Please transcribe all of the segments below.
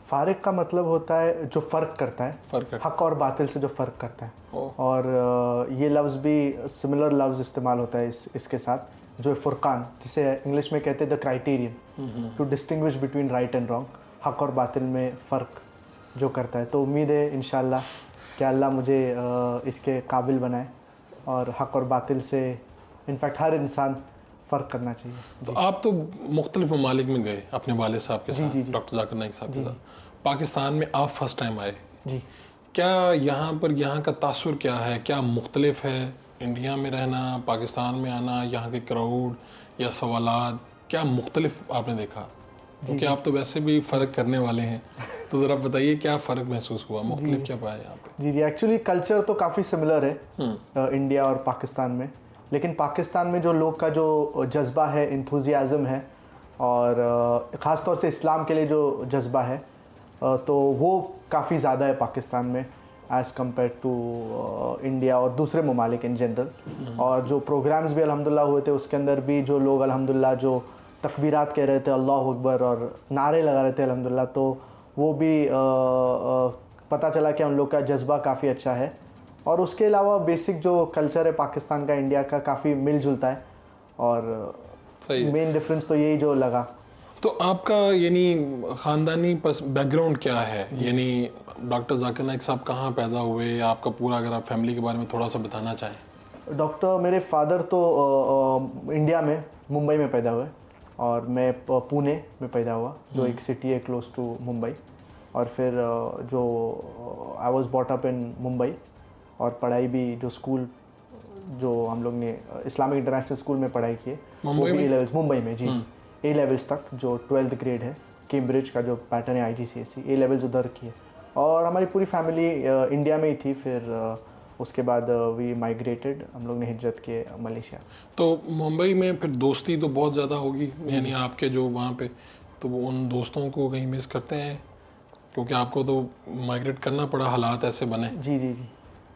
फारिक का मतलब होता है जो फ़र्क करता है, हक और बातिल से जो फ़र्क करता है। और ये लफ्ज़ भी सिमिलर लफ्ज़ इस्तेमाल होता है इसके साथ, जो फ़ुरक़ान, जिसे इंग्लिश में कहते हैं the criterion to distinguish between right and wrong, हक और बातिल में फ़र्क जो करता है। तो उम्मीद है इंशाअल्लाह कि अल्लाह मुझे इसके काबिल बनाए और हक और बातिल से इनफैक्ट हर इंसान फ़र्क करना चाहिए। तो आप तो मुख्तलिफ ममालिक में गए अपने वाले साहब के साथ, डॉक्टर जाकिर नाइक साहब के साथ। पाकिस्तान में आप फर्स्ट टाइम आए जी। क्या यहाँ पर यहाँ का तासुर क्या है, क्या मुख्तलिफ है इंडिया में रहना, पाकिस्तान में आना, यहाँ के क्राउड या सवालात, क्या मुख्तलिफ आपने देखा? क्योंकि आप तो वैसे भी फ़र्क करने वाले हैं, तो ज़रा बताइए क्या फ़र्क महसूस हुआ, मुख्तलिफ क्या पाया यहाँ पे? जी, एक्चुअली कल्चर तो काफ़ी सिमिलर है इंडिया और पाकिस्तान में, लेकिन पाकिस्तान में जो लोग का जो जज्बा है, इंथुजियाज़म है, और ख़ास तौर से इस्लाम के लिए जो जज्बा है, तो वो काफ़ी ज़्यादा है पाकिस्तान में एज़ कम्पेयर टू इंडिया और दूसरे ममालिक इन जनरल। और जो प्रोग्राम्स भी अल्हम्दुलिल्लाह हुए थे, उसके अंदर भी जो लोग अल्हम्दुलिल्लाह जो तकबीरात कह रहे थे, अल्लाह अकबर, और नारे लगा रहे थे अल्हम्दुलिल्लाह, तो वो भी पता चला कि उन लोग का जज्बा काफ़ी अच्छा है। और उसके अलावा बेसिक जो कल्चर है पाकिस्तान का इंडिया का काफ़ी मिलजुलता है, और मेन डिफरेंस तो यही जो लगा। तो आपका यानी ख़ानदानी बैकग्राउंड क्या है, यानी डॉक्टर जाकिर नाइक साहब कहाँ पैदा हुए, आपका पूरा अगर आप फैमिली के बारे में थोड़ा सा बताना चाहें। डॉक्टर मेरे फादर तो इंडिया में मुंबई में पैदा हुए, और मैं पुणे में पैदा हुआ, जो एक सिटी है क्लोज टू मुंबई। और फिर जो I was bought up in Mumbai, और पढ़ाई भी जो स्कूल जो हम लोग ने इस्लामिक इंटरनेशनल स्कूल में पढ़ाई की है, वो भी ए लेवल्स मुंबई में, जी, ए लेवल्स तक, जो 12th ग्रेड है, कैम्ब्रिज का जो पैटर्न है IGCSE, ए लेवल्स उधर की है। और हमारी पूरी फैमिली इंडिया में ही थी। फिर उसके बाद वी माइग्रेटेड, हम लोग ने हिजरत किए मलेशिया। तो मुंबई में फिर दोस्ती तो बहुत ज़्यादा होगी, यानी आपके जो वहाँ पे, तो वो उन दोस्तों को कहीं मिस करते हैं, क्योंकि आपको तो माइग्रेट करना पड़ा, हालात ऐसे बने। जी जी जी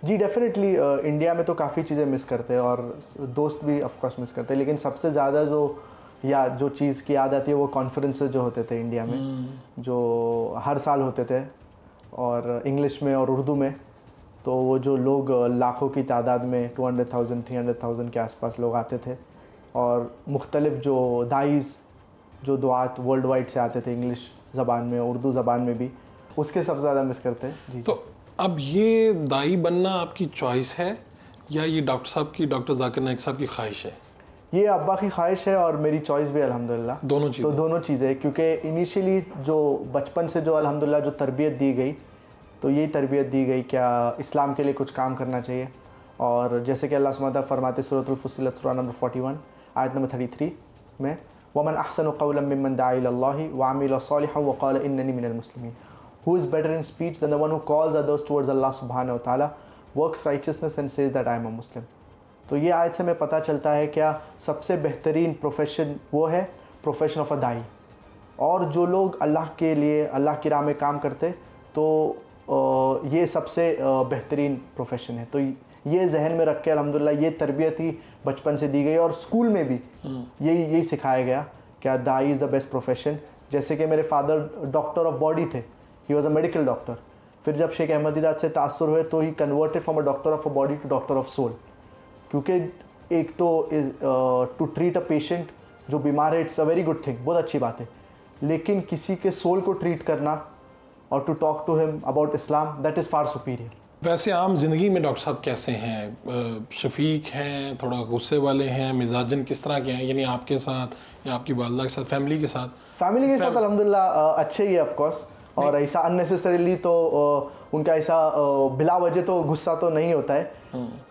जी, डेफिनेटली इंडिया में तो काफ़ी चीज़ें मिस करते हैं, और दोस्त भी ऑफकोर्स मिस करते हैं, लेकिन सबसे ज़्यादा जो चीज़ की याद आती है वो कॉन्फ्रेंसेस जो होते थे इंडिया में, जो हर साल होते थे, और इंग्लिश में और उर्दू में। तो वो जो लोग लाखों की तादाद में 200,000 300,000 के आसपास लोग आते थे, और मुख्तलिफ जो दाईज़ जो दुआत वर्ल्ड वाइड से आते थे, इंग्लिश ज़बान में, उर्दू ज़बान में भी, उसके सबसे ज़्यादा मिस करते हैं। जी। तो अब ये दाई बनना आपकी चॉइस है, या ये डॉक्टर साहब की, डॉक्टर जाकिर नाइक साहब की ख्वाहिश है? ये अब्बा की ख्वाहिश है और मेरी चॉइस भी अल्हम्दुलिल्लाह। दोनों चीज़, तो दोनों चीज़ें, क्योंकि इनिशियली जो बचपन से जो अल्हम्दुलिल्लाह जो तरबियत दी गई, तो यही तरबियत दी गई क्या इस्लाम के लिए कुछ काम करना चाहिए। और जैसे कि अल्लाह सुब्हानहू व तआला फरमाते सूरतुल फुस्सिलत सूरा नंबर 41 आयत नंबर 33 में, वमन अहसनु क़ौलन मिम्मन दआ इलल्लाहि व अमिल सालिहन व क़ाल इन्ननी मिनल मुस्लिमीन, who is better in speech than the one who calls others towards Allah subhanahu wa ta'ala, works righteousness and says that I am a Muslim। तो ये आयत से हमें पता चलता है क्या सबसे बेहतरीन प्रोफेशन वो है प्रोफेशन ऑफ अ दाई। और जो लोग अल्लाह के लिए, अल्लाह की राह में काम करते, तो ये सबसे बेहतरीन प्रोफेशन है। तो ये जहन में रख के अल्हम्दुलिल्लाह ये तरबियत ही बचपन से दी गई, और स्कूल में भी यही सिखाया गया क्या दाई इज़ द बेस्ट प्रोफेशन। जैसे कि मेरे फादर डॉक्टर ऑफ बॉडी थे, he was a medical doctor. फिर जब शेख अहमदीदाद से तासुर हुए, तो he converted from a doctor of a body to doctor of soul. क्योंकि एक तो टू ट्रीट अ पेशेंट जो बीमार है, it's a very good thing, बहुत अच्छी बात है, लेकिन किसी के सोल को ट्रीट करना और to talk to him about Islam, that is far superior. वैसे आम ज़िंदगी में डॉक्टर साहब कैसे हैं? शफीक हैं, थोड़ा गुस्से वाले हैं, मिजाजन किस तरह के हैं, यानी आपके साथ या आपकी वालदा के साथ, फैमिली के साथ? फैमिली के साथ अल्हम्दुलिल्लाह अच्छे ही है ऑफकोर्स, और ऐसा अननेसेसरीली तो उनका ऐसा बिला वजह तो गुस्सा तो नहीं होता है।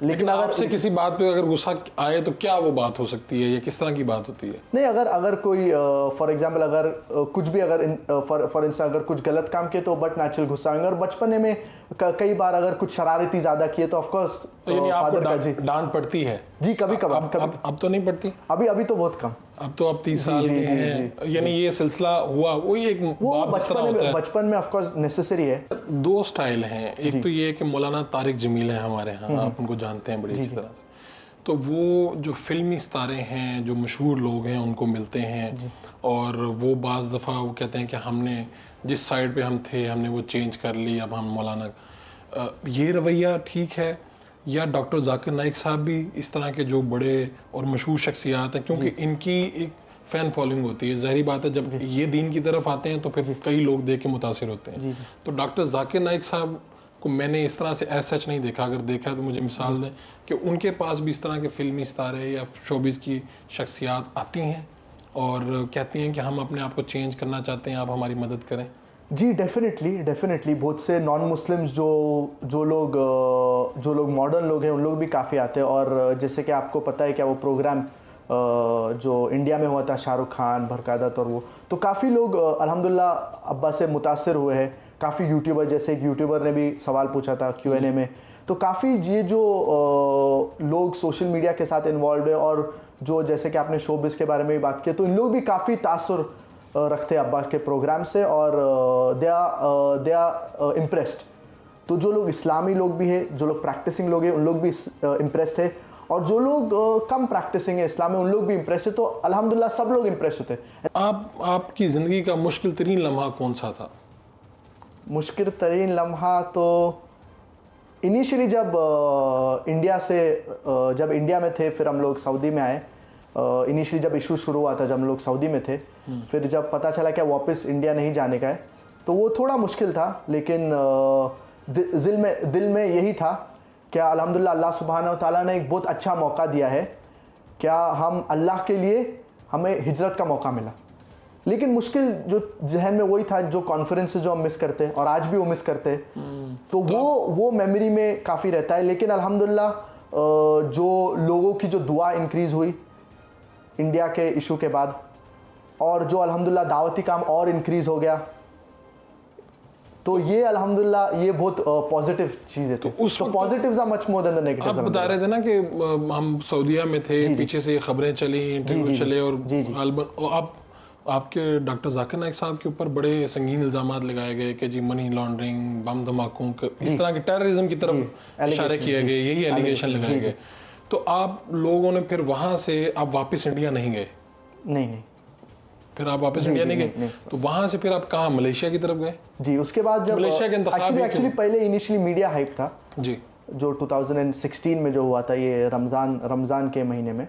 लेकिन अगर आपसे किसी बात पे अगर गुस्सा आए तो क्या वो बात हो सकती है, या किस तरह की बात होती है? नहीं, अगर कोई फॉर एग्जांपल अगर कुछ भी अगर फॉर इंस्टेंस अगर कुछ गलत काम किए तो बट नेचुरल गुस्सा आएंगे। और बचपन में कई बार अगर कुछ शरारती ज़्यादा किए तो ऑफकोर्स डांट पड़ती है। जी, कभी कभार। अब तो नहीं पड़ती? अभी तो बहुत कम। अब तो आप 30 साल के हैं, यानी ये सिलसिला हुआ वही एक बचपन में ऑफकोर्स नेसेसरी है। दो स्टाइल हैं, एक तो ये कि मौलाना तारिक जमील है हमारे यहाँ, आप उनको जानते हैं बड़ी अच्छी तरह से। तो वो जो फिल्मी सितारे हैं, जो मशहूर लोग हैं, उनको मिलते हैं और वो बाज़ दफ़ा वो कहते हैं कि हमने जिस साइड पे हम थे हमने वो चेंज कर ली, अब हम मौलाना। ये रवैया ठीक है या डॉक्टर जाकिर नाइक साहब भी इस तरह के जो बड़े और मशहूर शख्सियात हैं, क्योंकि इनकी एक फ़ैन फॉलोइंग होती है, ज़ाहिर बात है जब ये दीन की तरफ आते हैं तो फिर कई लोग देख के मुतासिर होते हैं। तो डॉक्टर जाकिर नाइक साहब को मैंने इस तरह से एज सच नहीं देखा, अगर देखा है तो मुझे मिसाल दें कि उनके पास भी इस तरह के फिल्मी सितारे या शोबिस की शख्सियात आती हैं और कहती हैं कि हम अपने आप को चेंज करना चाहते हैं, आप हमारी मदद करें। जी डेफिनेटली बहुत से नॉन मुस्लिम्स जो लोग मॉडर्न लोग हैं उन लोग भी काफ़ी आते हैं। और जैसे कि आपको पता है क्या वो प्रोग्राम जो इंडिया में हुआ था शाहरुख खान, बरकादत और वो, तो काफ़ी लोग अल्हम्दुलिल्लाह अब्बा से मुतासिर हुए हैं। काफ़ी यूट्यूबर, जैसे एक यूट्यूबर ने भी सवाल पूछा था Q&A में, तो काफ़ी ये जो लोग सोशल मीडिया के साथ इन्वॉल्व है और जो जैसे कि आपने शोबिस के बारे में भी बात की, तो इन लोग भी काफ़ी तासुर रखते हैं अब्बास के प्रोग्राम से और दे आर इम्प्रेस्ड। तो जो लोग इस्लामी लोग भी हैं, जो लोग प्रैक्टिसिंग लोग हैं, उन लोग भी इम्प्रेस्ड है और जो लोग कम प्रैक्टिसिंग है इस्लाम में उन लोग भी इम्प्रेस है। तो अल्हम्दुलिल्लाह सब लोग इम्प्रेस होते हैं। आपकी ज़िंदगी का मुश्किल तरीन लम्हा कौन सा था? मुश्किल तरीन लम्हा तो इनिशियली जब इंडिया में थे, फिर हम लोग सऊदी में आए। इनिशियली जब इशू शुरू हुआ था, जब हम लोग सऊदी में थे, फिर जब पता चला कि वापस इंडिया नहीं जाने का है, तो वो थोड़ा मुश्किल था। लेकिन दिल में यही था क्या अल्हम्दुलिल्लाह अल्लाह सुब्हानहू व तआला ने एक बहुत अच्छा मौका दिया है, क्या हम अल्लाह के लिए हमें हिजरत का मौका मिला। लेकिन मुश्किल जो जहन में वही था, जो कॉन्फ्रेंसेस जो हम मिस करते हैं और आज भी वो मिस करते हैं, तो वो मेमोरी में काफ़ी रहता है। लेकिन अल्हम्दुलिल्लाह जो लोगों की जो दुआ इंक्रीज़ हुई इंडिया के इशू के बाद और जो अल्हम्दुलिल्लाह दावती काम और इंक्रीज़ हो गया, तो ये अल्हम्दुलिल्लाह ये बहुत पॉजिटिव चीज़ है। तो positives are much more than the negatives. आप बता रहे थे ना कि हम सऊदीया में थे, पीछे से खबरें चली, इंटरव्यू चले और आपके डॉक्टर जाकिर नाइक साहब के ऊपर बड़े संगीन इल्जामात लगाए गए कि जी मनी लॉन्ड्रिंग, बम धमाकों के इस तरह के टेररिज्म की तरफ इशारे किए गए, यही एलिगेशन लगाए गए। तो आप लोगों ने फिर वहाँ से आप वापस इंडिया नहीं गए? नहीं। फिर आप वापस इंडिया नहीं गए, तो वहाँ से फिर आप कहाँ, मलेशिया की तरफ गए? जी, उसके बाद जब मलेशिया के इंतखाब एक्चुअली पहले इनिशियली मीडिया हाइप था जी, जो 2016 में जो हुआ था, ये रमज़ान के महीने में,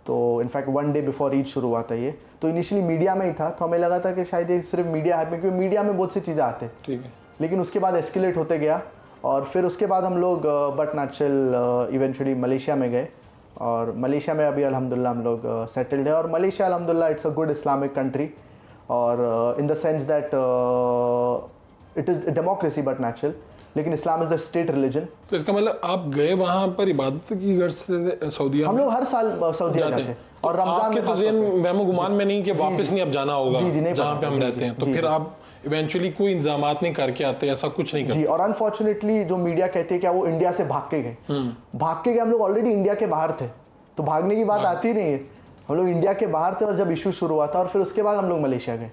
तो इनफैक्ट 1 डे बिफोर ईद शुरू हुआ था ये। तो इनिशियली मीडिया में ही था, तो हमें लगा था कि शायद ये सिर्फ मीडिया हाइप में, क्योंकि मीडिया में बहुत सी चीज़ें आते हैं। ठीक है। लेकिन उसके बाद एस्केलेट होते गया और फिर उसके बाद हम लोग बट नेचुरल इवेंचुअली मलेशिया में गए और मलेशिया में अभी अल्हम्दुलिल्लाह हम लोग सेटल्ड है। और मलेशिया अल्हम्दुलिल्लाह it's a good Islamic country और in the sense that it is democracy but natural, लेकिन Islam is the state religion. तो इसका मतलब आप गए वहाँ पर इबादत की गर्ज से सऊदीया? हम लोग हर साल सऊदीया जाते हैं और रमज़ान में। तो वहमो गुमान में नहीं कि वापस नहीं अब जाना होगा जहाँ पे हम रहते हैं, तो फिर आप इवेंचुअली कोई इंतजामात नहीं करके आते, ऐसा कुछ नहीं करते? जी, और अनफॉर्चुनेटली जो मीडिया कहते हैं क्या वो इंडिया से भाग के गए, हम लोग ऑलरेडी इंडिया के बाहर थे, तो भागने की बात आती नहीं है। हम लोग इंडिया के बाहर थे और जब इशू शुरू हुआ था और फिर उसके बाद हम लोग मलेशिया गए।